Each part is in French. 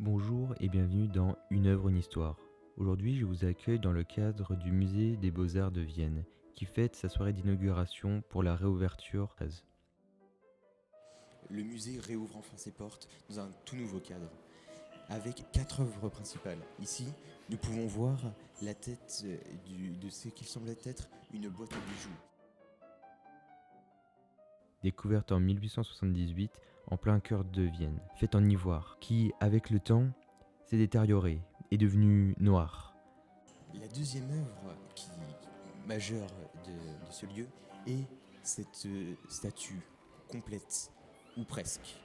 Bonjour et bienvenue dans Une œuvre, une histoire. Aujourd'hui, je vous accueille dans le cadre du Musée des Beaux-Arts de Vienne, qui fête sa soirée d'inauguration pour la réouverture. Le musée réouvre enfin ses portes dans un tout nouveau cadre, avec 4 œuvres principales. Ici, nous pouvons voir la tête de ce qui semblait être une boîte à bijoux. Découverte en 1878 en plein cœur de Vienne, faite en ivoire, qui, avec le temps, s'est détériorée, est devenue noire. La deuxième œuvre majeure de ce lieu est cette statue complète, ou presque.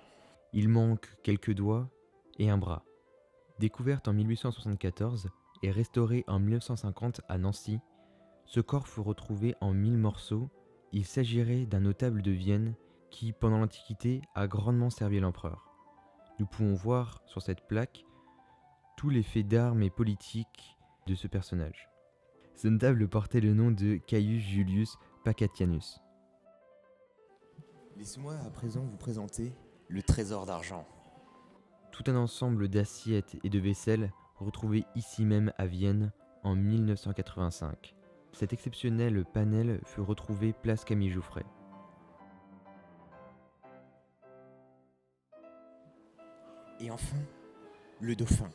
Il manque quelques doigts et un bras. Découverte en 1874 et restaurée en 1950 à Nancy, ce corps fut retrouvé en 1000 morceaux. Il s'agirait d'un notable de Vienne qui, pendant l'Antiquité, a grandement servi l'empereur. Nous pouvons voir sur cette plaque tous les faits d'armes et politiques de ce personnage. Ce notable portait le nom de Caius Julius Pacatianus. Laissez-moi à présent vous présenter le trésor d'argent. Tout un ensemble d'assiettes et de vaisselle retrouvé ici même à Vienne en 1985. Cet exceptionnel panel fut retrouvé place Camille Jouffret. Et enfin, le dauphin.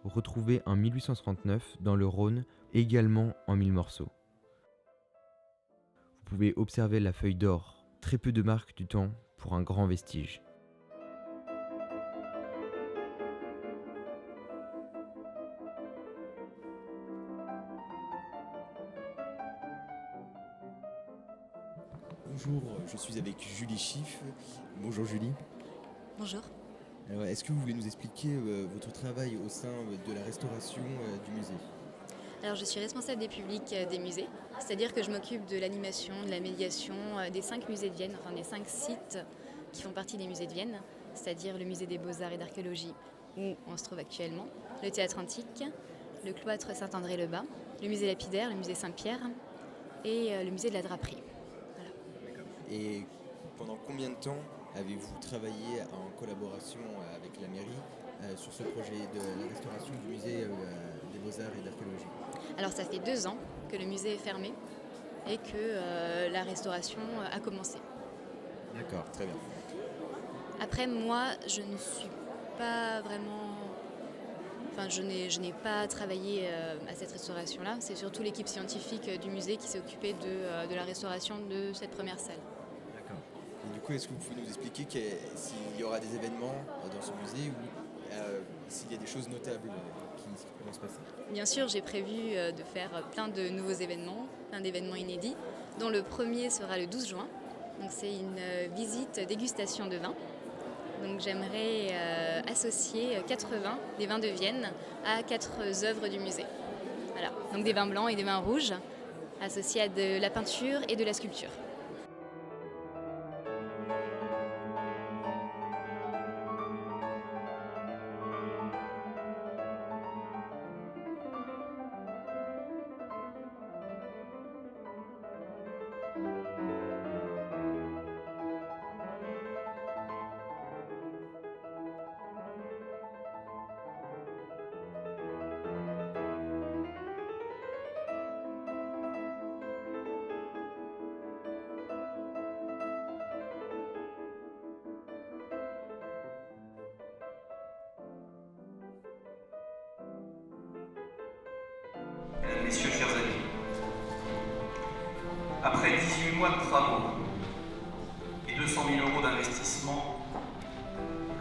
Retrouvé en 1839 dans le Rhône, également en 1000 morceaux. Vous pouvez observer la feuille d'or, très peu de marques du temps pour un grand vestige. Bonjour, je suis avec Julie Schiff. Bonjour Julie. Bonjour. Alors, est-ce que vous voulez nous expliquer votre travail au sein de la restauration du musée ? Alors je suis responsable des publics des musées, c'est-à-dire que je m'occupe de l'animation, de la médiation des 5 musées de Vienne, enfin des 5 sites qui font partie des musées de Vienne, c'est-à-dire le musée des Beaux-Arts et d'Archéologie où on se trouve actuellement, le théâtre antique, le cloître Saint-André-le-Bas, le musée lapidaire, le musée Saint-Pierre et le musée de la draperie. Voilà. Et pendant combien de temps avez-vous travaillé en collaboration avec la mairie sur ce projet de la restauration du musée des Beaux-Arts et d'Archéologie ? Alors ça fait 2 ans que le musée est fermé et que la restauration a commencé. D'accord, très bien. Après moi, je ne suis pas vraiment... Enfin, je n'ai pas travaillé à cette restauration-là. C'est surtout l'équipe scientifique du musée qui s'est occupée de la restauration de cette première salle. D'accord. Et du coup, est-ce que vous pouvez nous expliquer s'il y aura des événements dans ce musée ou s'il y a des choses notables qui vont se passer ? Bien sûr, j'ai prévu de faire plein de nouveaux événements, plein d'événements inédits, dont le premier sera le 12 juin. Donc, c'est une visite dégustation de vin. Donc j'aimerais associer 4 vins, des vins de Vienne, à 4 œuvres du musée. Voilà. Donc des vins blancs et des vins rouges, associés à de la peinture et de la sculpture. Mesdames, Messieurs, chers amis, Après 18 mois de travaux et 200 000 € d'investissement,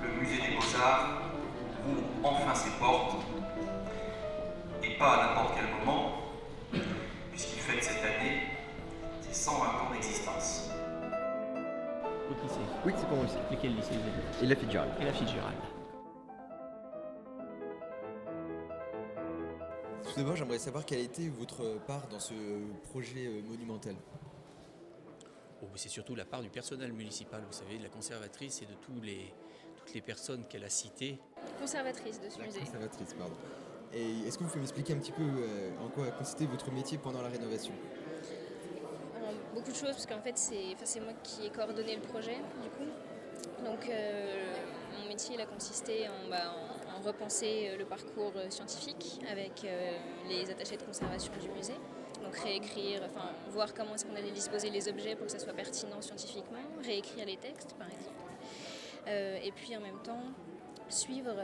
le musée des Beaux-Arts ouvre enfin ses portes, et pas à n'importe quel moment, puisqu'il fête cette année ses 120 ans d'existence. Votre lycée? Oui, c'est pour moi aussi. Lequel lycée vous êtes? Et la Fitzgerald. Et la Fitzgerald. Tout d'abord, j'aimerais savoir quelle a été votre part dans ce projet monumental. Oh, c'est surtout la part du personnel municipal, vous savez, de la conservatrice et de toutes les personnes qu'elle a citées. Conservatrice de ce La musée. conservatrice, pardon. Et est-ce que vous pouvez m'expliquer un petit peu en quoi consistait votre métier pendant la rénovation? Beaucoup de choses, parce qu'en fait, c'est moi qui ai coordonné le projet, du coup. Donc, mon métier, il a consisté en repenser le parcours scientifique avec les attachés de conservation du musée. Donc, voir comment est-ce qu'on allait disposer les objets pour que ça soit pertinent scientifiquement, réécrire les textes, par exemple. Et puis, en même temps, suivre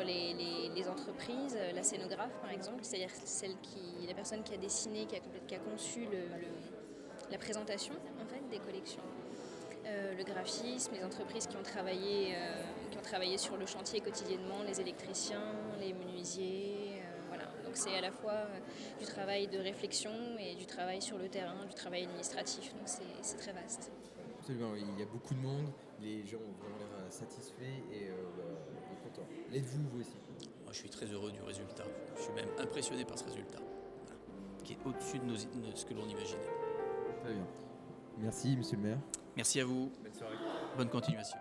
les entreprises, la scénographe, par exemple, c'est-à-dire la personne qui a dessiné, qui a conçu la présentation en fait, des collections, le graphisme, les entreprises qui ont travaillé sur le chantier quotidiennement, les électriciens, les menuisiers, voilà. Donc c'est à la fois du travail de réflexion et du travail sur le terrain, du travail administratif, donc c'est très vaste. Absolument, il y a beaucoup de monde, les gens ont vraiment l'air satisfaits et contents. L'êtes-vous, vous aussi? Moi, je suis très heureux du résultat. Je suis même impressionné par ce résultat, voilà, qui est au-dessus de ce que l'on imaginait. Très bien. Merci, monsieur le maire. Merci à vous. Bonne soirée. Bonne continuation.